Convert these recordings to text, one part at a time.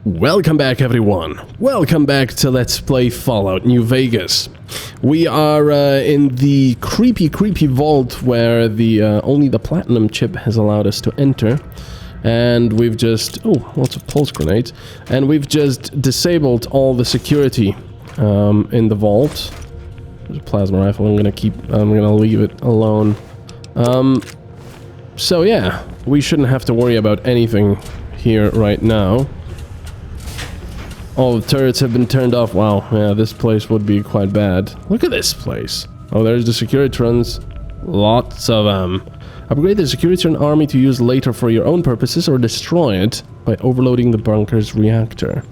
Welcome back, everyone. Welcome back to Let's Play Fallout New Vegas. We are in the creepy vault where the only the platinum chip has allowed us to enter. And we've just... oh, lots of pulse grenades. And we've just disabled all the security in the vault. There's a plasma rifle. I'm gonna leave it alone. So yeah, we shouldn't have to worry about anything here right now. All the turrets have been turned off. Wow, yeah, this place would be quite bad. Look at this place. Oh, there's the Securitrons. Lots of them. Upgrade the Securitron army to use later for your own purposes or destroy it by overloading the bunker's reactor.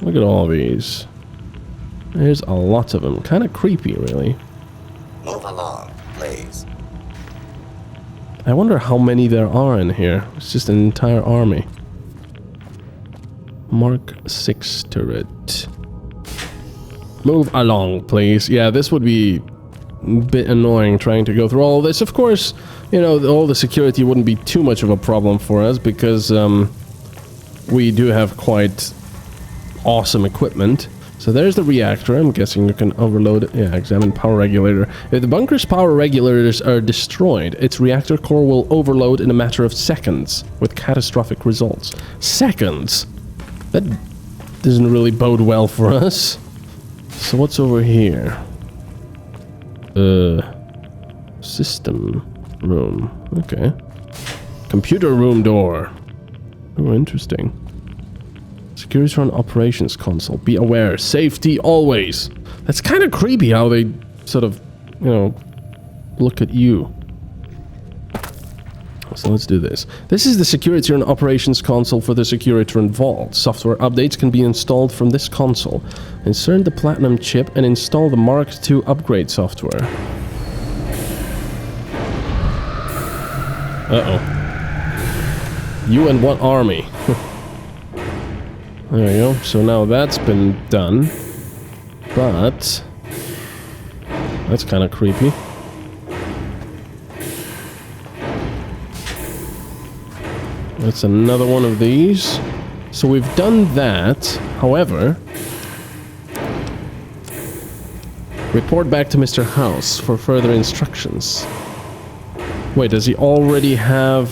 Look at all these. There's a lot of them. Kind of creepy, really. Move along, please. I wonder how many there are in here. It's just an entire army. Mark 6 turret. Move along, please. Yeah, this would be a bit annoying trying to go through all of this. Of course, you know, all the security wouldn't be too much of a problem for us because we do have quite awesome equipment. So there's the reactor. I'm guessing you can overload it. Yeah, examine power regulator. If the bunker's power regulators are destroyed, its reactor core will overload in a matter of seconds with catastrophic results. Seconds? That doesn't really bode well for us. So what's over here? System room. Okay. Computer room door. Oh, interesting. Securitron operations console. Be aware. Safety always. That's kind of creepy how they sort of, you know, look at you. So let's do this. This is the Securitron operations console for the Securitron Vault. Software updates can be installed from this console. Insert the platinum chip and install the Mark II upgrade software. Uh-oh. You and what army? There you go. So now that's been done. But that's kind of creepy. That's another one of these. So we've done that. However, report back to Mr. House for further instructions. Wait, does he already have...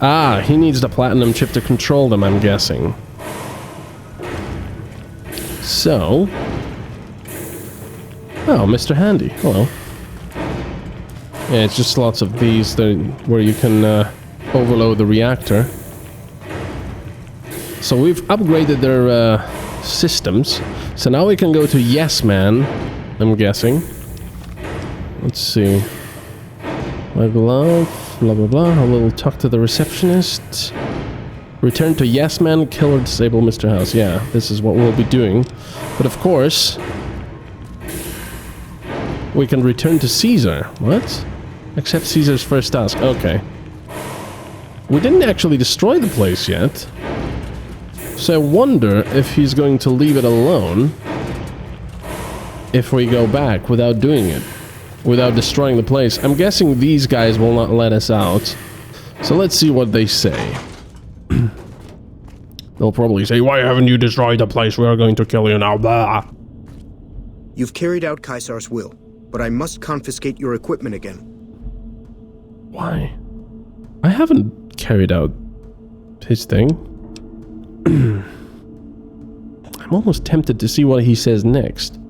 ah, he needs the platinum chip to control them, I'm guessing. So... oh, Mr. Handy. Hello. Yeah, it's just lots of these that, where you can overload the reactor. So we've upgraded their systems. So now we can go to Yes Man, I'm guessing. Let's see. My glove, blah blah blah. A little talk to the receptionist. Return to Yes Man, kill or disable Mr. House. Yeah, this is what we'll be doing. But of course, we can return to Ceasar. What? Accept Caesar's first task. Okay. We didn't actually destroy the place yet. So I wonder if he's going to leave it alone if we go back without doing it. Without destroying the place. I'm guessing these guys will not let us out. So let's see what they say. They'll probably say, why haven't you destroyed the place? We are going to kill you now. Blah. You've carried out Ceasar's will, but I must confiscate your equipment again. Why? I haven't carried out his thing. I'm almost tempted to see what he says next.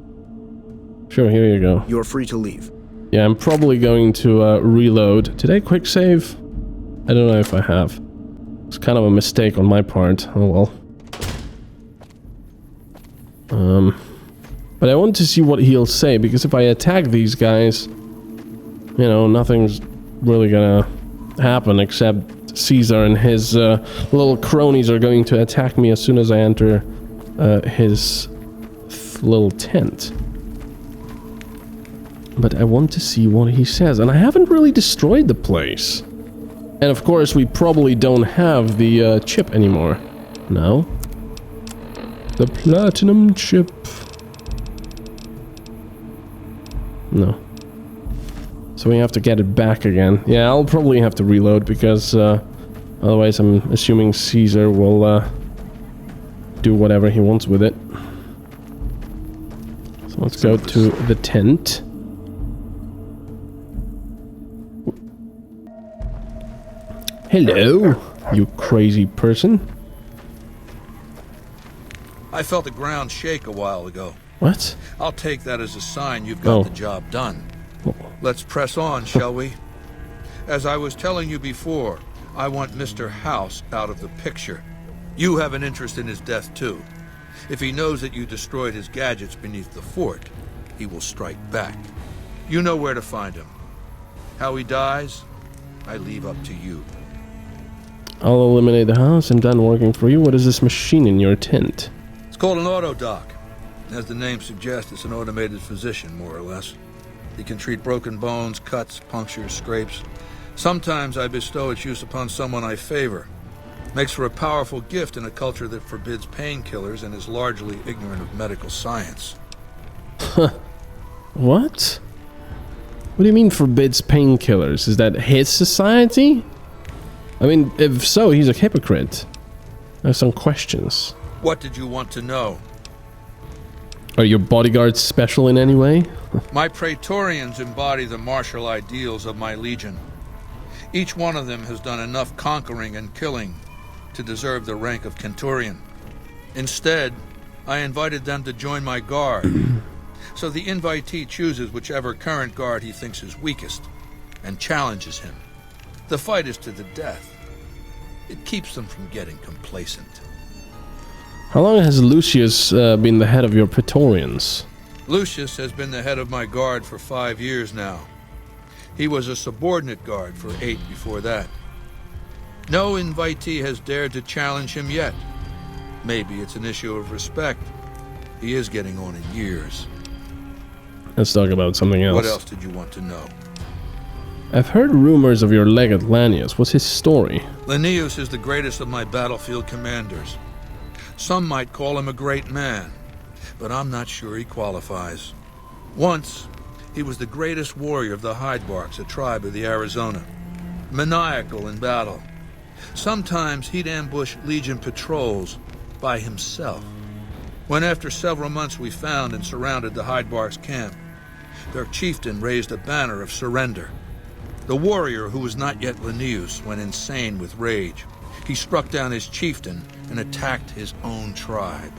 Sure, here you go. You're free to leave. Yeah, I'm probably going to reload. Did I quick save? I don't know if I have. It's kind of a mistake on my part. Oh well. But I want to see what he'll say, because if I attack these guys, you know, nothing's really gonna happen except Ceasar and his little cronies are going to attack me as soon as I enter his little tent. But I want to see what he says, and I haven't really destroyed the place. And of course, we probably don't have the chip anymore. No? The platinum chip. No. So we have to get it back again. Yeah, I'll probably have to reload because Otherwise, I'm assuming Ceasar will do whatever he wants with it. So let's go to the tent. Hello, you crazy person. I felt the ground shake a while ago. What? I'll take that as a sign you've got the job done. Let's press on, shall we? As I was telling you before, I want Mr. House out of the picture. You have an interest in his death, too. If he knows that you destroyed his gadgets beneath the fort, he will strike back. You know where to find him. How he dies, I leave up to you. I'll eliminate the house. I'm done working for you. What is this machine in your tent? It's called an autodoc. As the name suggests, it's an automated physician, more or less. He can treat broken bones, cuts, punctures, scrapes. Sometimes I bestow its use upon someone I favor. Makes for a powerful gift in a culture that forbids painkillers and is largely ignorant of medical science. What? What do you mean forbids painkillers? Is that his society? I mean, if so, he's a hypocrite. I have some questions. What did you want to know? Are your bodyguards special in any way? My Praetorians embody the martial ideals of my legion. Each one of them has done enough conquering and killing to deserve the rank of Centurion. Instead, I invited them to join my guard. So the invitee chooses whichever current guard he thinks is weakest and challenges him. The fight is to the death. It keeps them from getting complacent. How long has Lucius been the head of your Praetorians? Lucius has been the head of my guard for 5 years now. He was a subordinate guard for 8 before that. No invitee has dared to challenge him yet. Maybe it's an issue of respect. He is getting on in years. Let's talk about something else. What else did you want to know? I've heard rumors of your legate Lanius. What's his story? Linnaeus is the greatest of my battlefield commanders. Some might call him a great man, but I'm not sure he qualifies. Once, he was the greatest warrior of the Hydebarks, a tribe of the Arizona. Maniacal in battle. Sometimes he'd ambush Legion patrols by himself. When after several months we found and surrounded the Hydebarks camp, their chieftain raised a banner of surrender. The warrior, who was not yet Linnaeus, went insane with rage. He struck down his chieftain and attacked his own tribe.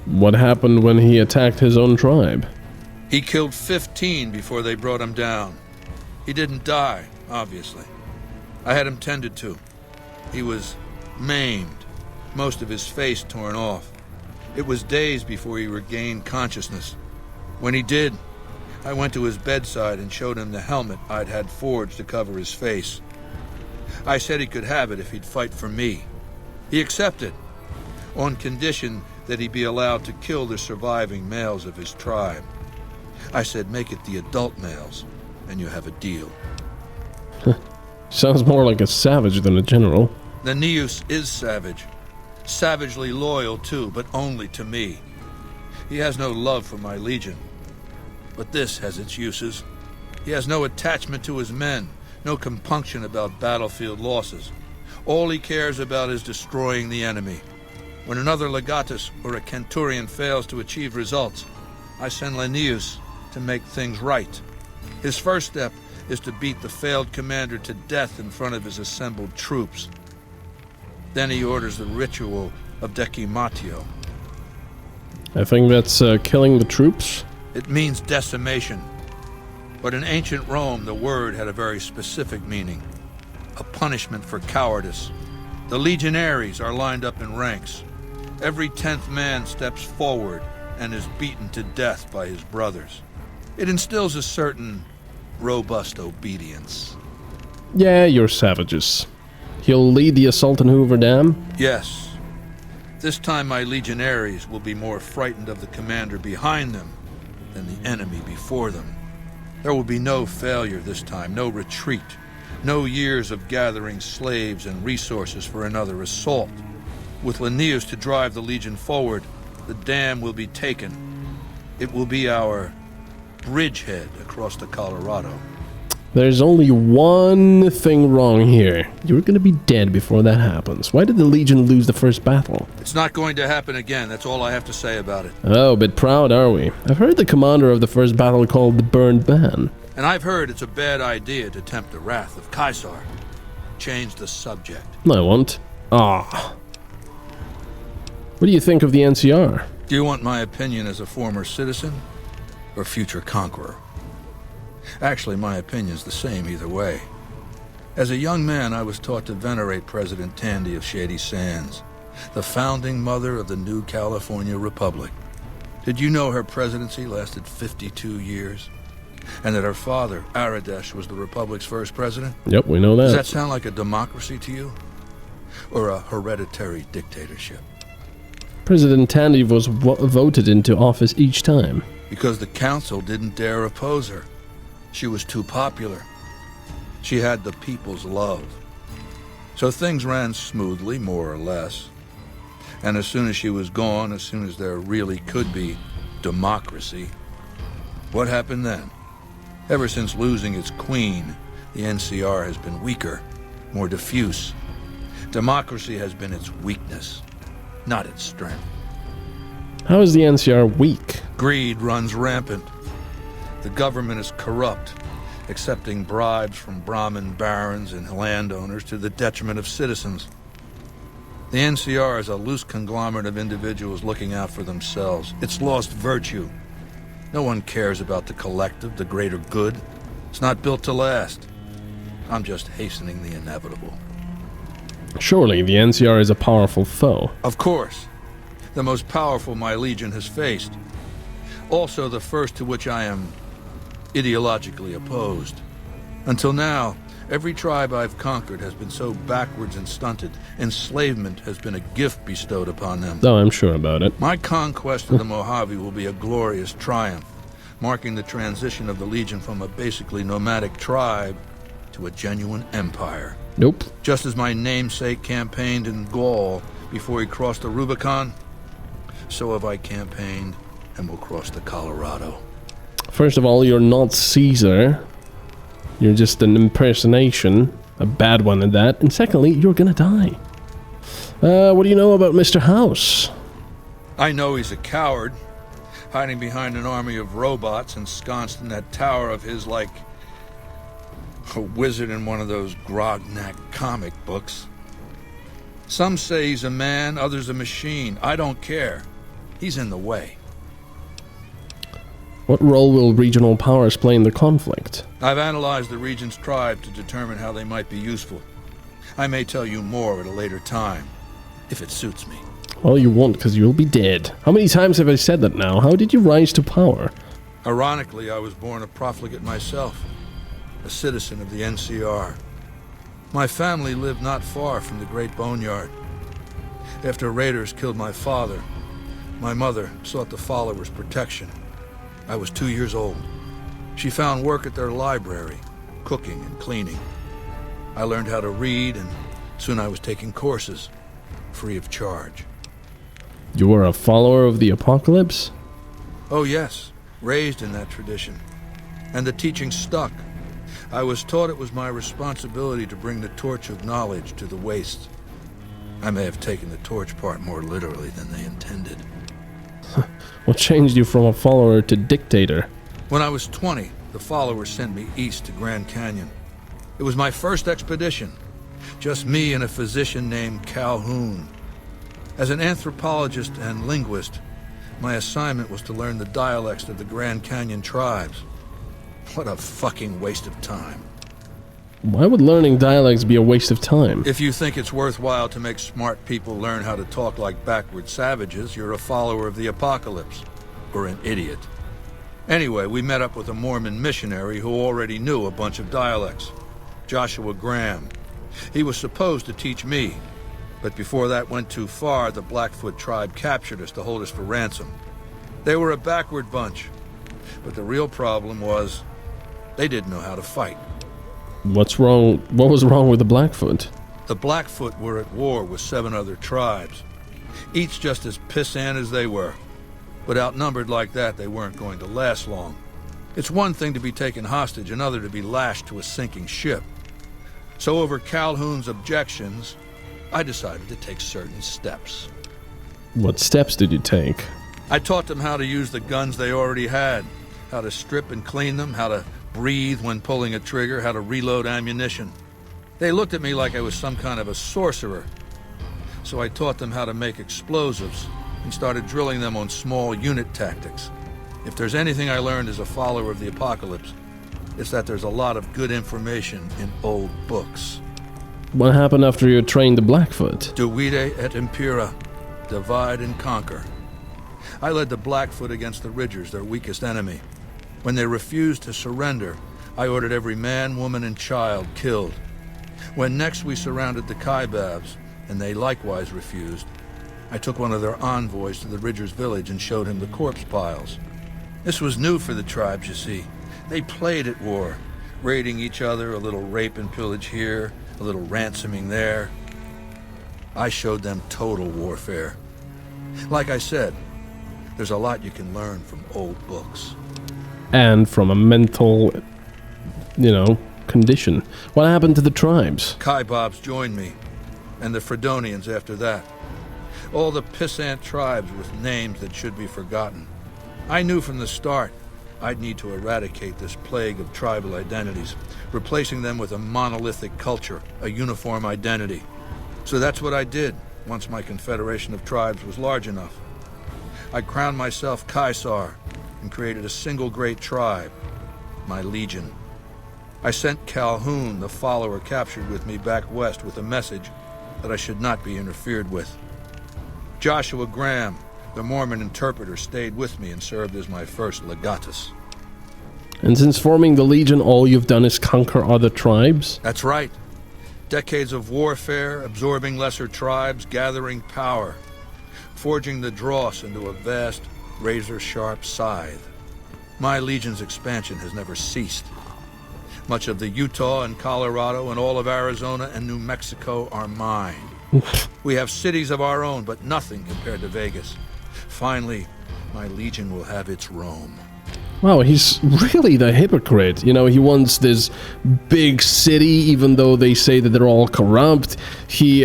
What happened when he attacked his own tribe? He killed 15 before they brought him down. He didn't die, obviously. I had him tended to. He was maimed, most of his face torn off. It was days before he regained consciousness. When he did, I went to his bedside and showed him the helmet I'd had forged to cover his face. I said he could have it if he'd fight for me. He accepted, on condition that he be allowed to kill the surviving males of his tribe. I said, make it the adult males, and you have a deal. Sounds more like a savage than a general. Linnaeus is savage. Savagely loyal, too, but only to me. He has no love for my legion. But this has its uses. He has no attachment to his men, no compunction about battlefield losses. All he cares about is destroying the enemy. When another legatus or a centurion fails to achieve results, I send Linnaeus to make things right. His first step is to beat the failed commander to death in front of his assembled troops. Then he orders the ritual of decimatio. I think that's killing the troops. It means decimation. But in ancient Rome, the word had a very specific meaning. A punishment for cowardice. The legionaries are lined up in ranks. Every 10th man steps forward and is beaten to death by his brothers. It instills a certain robust obedience. Yeah, you're savages. He'll lead the assault on Hoover Dam? Yes. This time my legionaries will be more frightened of the commander behind them than the enemy before them. There will be no failure this time, no retreat, no years of gathering slaves and resources for another assault. With Linnaeus to drive the legion forward, the dam will be taken. It will be our bridgehead across the Colorado. There's only one thing wrong here. You're gonna be dead before that happens. Why did the Legion lose the first battle? It's not going to happen again, that's all I have to say about it. Oh, a bit proud, are we? I've heard the commander of the first battle called the Burned Man. And I've heard it's a bad idea to tempt the wrath of Ceasar. Change the subject. I won't. Ah. What do you think of the NCR? Do you want my opinion as a former citizen or future conqueror? Actually, my opinion's the same either way. As a young man, I was taught to venerate President Tandy of Shady Sands, the founding mother of the new California Republic. Did you know her presidency lasted 52 years? And that her father, Aradesh, was the Republic's first president? Yep, we know that. Does that sound like a democracy to you? Or a hereditary dictatorship? President Tandy was voted into office each time. Because the council didn't dare oppose her. She was too popular. She had the people's love. So things ran smoothly, more or less. And as soon as she was gone, as soon as there really could be democracy, what happened then? Ever since losing its queen, the NCR has been weaker, more diffuse. Democracy has been its weakness, not its strength. How is the NCR weak? Greed runs rampant. The government is corrupt, accepting bribes from Brahmin barons and landowners to the detriment of citizens. The NCR is a loose conglomerate of individuals looking out for themselves. It's lost virtue. No one cares about the collective, the greater good. It's not built to last. I'm just hastening the inevitable. Surely the NCR is a powerful foe. Of course. The most powerful my legion has faced. Also the first to which I am ideologically opposed. Until now, every tribe I've conquered has been so backwards and stunted. Enslavement has been a gift bestowed upon them. Oh, I'm sure about it. My conquest of the Mojave will be a glorious triumph, marking the transition of the Legion from a basically nomadic tribe to a genuine empire. Nope. Just as my namesake campaigned in Gaul before he crossed the Rubicon, so have I campaigned and will cross the Colorado. First of all, you're not Ceasar. You're just an impersonation. A bad one at that. And secondly, you're gonna die. What do you know about Mr. House? I know he's a coward, hiding behind an army of robots ensconced in that tower of his like a wizard in one of those Grognak comic books. Some say he's a man, others a machine. I don't care. He's in the way. What role will regional powers play in the conflict? I've analyzed the region's tribe to determine how they might be useful. I may tell you more at a later time, if it suits me. Well, you won't, because you'll be dead. How many times have I said that now? How did you rise to power? Ironically, I was born a profligate myself, a citizen of the NCR. My family lived not far from the Great Boneyard. After raiders killed my father, my mother sought the followers' protection. I was 2 years old. She found work at their library, cooking and cleaning. I learned how to read, and soon I was taking courses, free of charge. You were a follower of the apocalypse? Oh yes, raised in that tradition. And the teaching stuck. I was taught it was my responsibility to bring the torch of knowledge to the wastes. I may have taken the torch part more literally than they intended. What changed you from a follower to dictator? When I was 20, the followers sent me east to Grand Canyon. It was my first expedition. Just me and a physician named Calhoun. As an anthropologist and linguist, my assignment was to learn the dialects of the Grand Canyon tribes. What a fucking waste of time. Why would learning dialects be a waste of time? If you think it's worthwhile to make smart people learn how to talk like backward savages, you're a follower of the apocalypse. Or an idiot. Anyway, we met up with a Mormon missionary who already knew a bunch of dialects. Joshua Graham. He was supposed to teach me, but before that went too far, the Blackfoot tribe captured us to hold us for ransom. They were a backward bunch, but the real problem was they didn't know how to fight. What's wrong? What was wrong with the Blackfoot? The Blackfoot were at war with 7 other tribes, each just as pissant as they were. But outnumbered like that, they weren't going to last long. It's one thing to be taken hostage, another to be lashed to a sinking ship. So over Calhoun's objections, I decided to take certain steps. What steps did you take? I taught them how to use the guns they already had, how to strip and clean them, how to breathe when pulling a trigger, how to reload ammunition. They looked at me like I was some kind of a sorcerer. So I taught them how to make explosives and started drilling them on small unit tactics. If there's anything I learned as a follower of the apocalypse, it's that there's a lot of good information in old books. What happened after you trained the Blackfoot? Divide et impera, divide and conquer. I led the Blackfoot against the Ridgers, their weakest enemy. When they refused to surrender, I ordered every man, woman, and child killed. When next we surrounded the Kaibabs, and they likewise refused, I took one of their envoys to the Ridgers' village and showed him the corpse piles. This was new for the tribes, you see. They played at war, raiding each other, a little rape and pillage here, a little ransoming there. I showed them total warfare. Like I said, there's a lot you can learn from old books. And from a mental, condition. What happened to the tribes? Kaibabs joined me, and the Fredonians after that. All the pissant tribes with names that should be forgotten. I knew from the start I'd need to eradicate this plague of tribal identities, replacing them with a monolithic culture, a uniform identity. So that's what I did once my confederation of tribes was large enough. I crowned myself Ceasar and created a single great tribe, my legion. I sent Calhoun, the follower captured with me, back west with a message that I should not be interfered with. Joshua Graham, the Mormon interpreter, stayed with me and served as my first legatus. And since forming the Legion, all you've done is conquer other tribes? That's right. Decades of warfare, absorbing lesser tribes, gathering power, forging the dross into a vast, razor-sharp scythe. My Legion's expansion has never ceased. Much of the Utah and Colorado and all of Arizona and New Mexico are mine. We have cities of our own, but nothing compared to Vegas. Finally, my Legion will have its Rome. Wow, he's really the hypocrite. He wants this big city, even though they say that they're all corrupt. He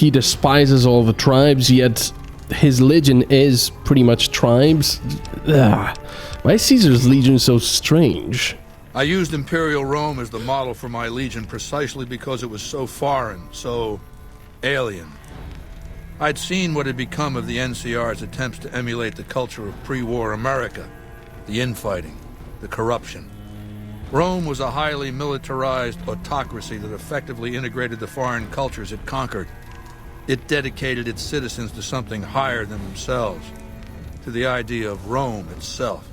despises all the tribes, yet his Legion is pretty much tribes. Ugh. Why is Caesar's Legion so strange? I used Imperial Rome as the model for my Legion precisely because it was so foreign, so alien. I'd seen what had become of the NCR's attempts to emulate the culture of pre-war America, the infighting, the corruption. Rome was a highly militarized autocracy that effectively integrated the foreign cultures it conquered. It dedicated its citizens to something higher than themselves, to the idea of Rome itself.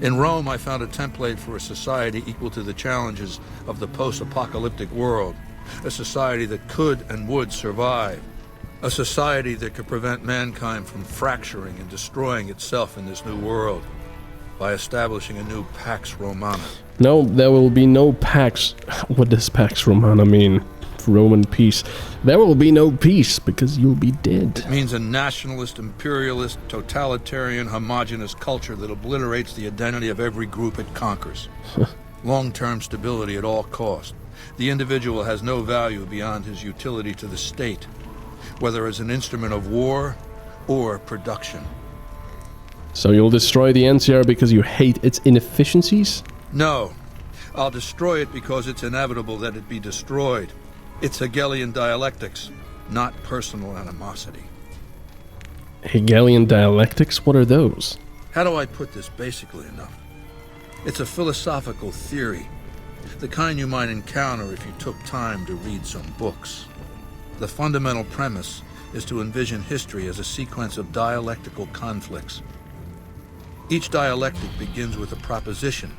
In Rome, I found a template for a society equal to the challenges of the post-apocalyptic world, a society that could and would survive, a society that could prevent mankind from fracturing and destroying itself in this new world by establishing a new Pax Romana. No, there will be no Pax. What does Pax Romana mean? Roman peace. There will be no peace because you'll be dead. It means a nationalist, imperialist, totalitarian, homogenous culture that obliterates the identity of every group it conquers. Long-term stability at all cost. The individual has no value beyond his utility to the state, whether as an instrument of war or production. So you'll destroy the NCR because you hate its inefficiencies? No. I'll destroy it because it's inevitable that it be destroyed. It's Hegelian dialectics, not personal animosity. Hegelian dialectics? What are those? How do I put this basically enough? It's a philosophical theory, the kind you might encounter if you took time to read some books. The fundamental premise is to envision history as a sequence of dialectical conflicts. Each dialectic begins with a proposition,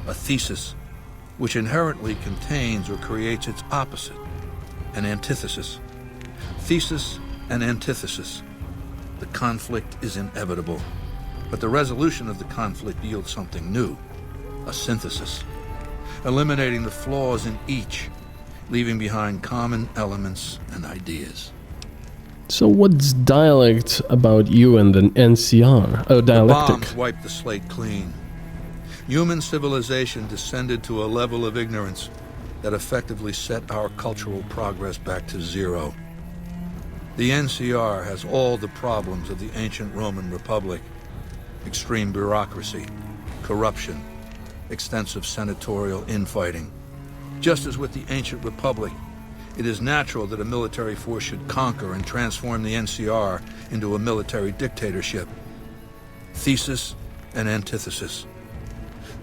a thesis, which inherently contains or creates its opposite, an antithesis. Thesis and antithesis. The conflict is inevitable, but the resolution of the conflict yields something new, a synthesis, eliminating the flaws in each, leaving behind common elements and ideas. So what's dialect about you and the NCR? Oh, dialectic. The bombs wiped the slate clean. Human civilization descended to a level of ignorance that effectively set our cultural progress back to zero. The NCR has all the problems of the ancient Roman Republic: extreme bureaucracy, corruption, extensive senatorial infighting. Just as with the ancient Republic, it is natural that a military force should conquer and transform the NCR into a military dictatorship. Thesis and antithesis.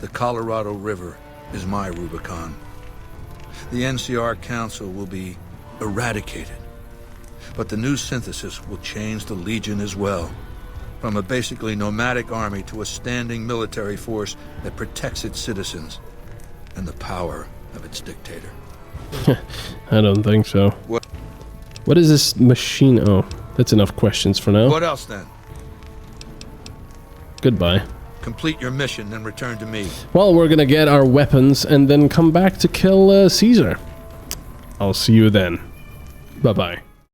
The Colorado River is my Rubicon. The NCR Council will be eradicated, but the new synthesis will change the Legion as well, from a basically nomadic army to a standing military force that protects its citizens and the power of its dictator. I don't think so. What is this machine? Oh, that's enough questions for now. What else then? Goodbye. Complete your mission and return to me. Well, we're gonna get our weapons and then come back to kill Ceasar. I'll see you then. Bye-bye.